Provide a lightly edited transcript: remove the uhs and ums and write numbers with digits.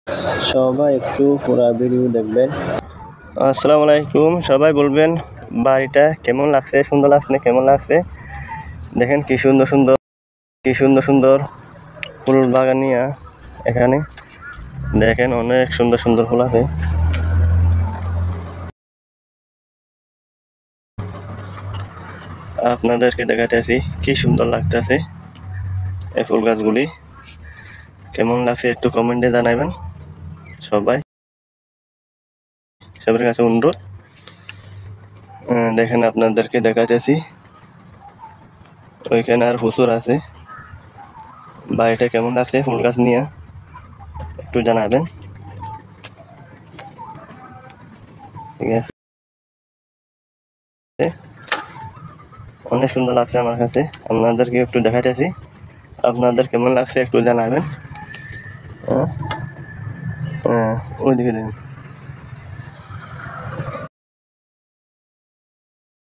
সবাই একটু পুরো ভিডিও দেখবেন। আসসালামু আলাইকুম। সবাই বলবেন বাড়িটা কেমন লাগছে, সুন্দর লাগছে না কেমন লাগছে। দেখেন কি সুন্দর সুন্দর ফুল বাগানিয়া এখানে দেখেন অনেক সুন্দর সুন্দর ফুল আছে। আপনাদেরকে দেখাতেছি কি সুন্দর লাগতেছে এই ফুল গাছগুলি। কেমন লাগছে একটু কমেন্টে জানাবেন। সবার কাছে অনুরোধ। দেখেন আপনাদেরকে দেখাতেছি ওইখানে আর প্রচুর আছে। বাড়িটা কেমন লাগছে ফুল গাছ নিয়ে একটু জানাবেন, ঠিক আছে। অনেক সুন্দর লাগছে আমার কাছে, আপনাদেরকে একটু দেখাতেছি। আপনাদের কেমন লাগছে একটু জানাবেন। ওইদিকে দেখুন।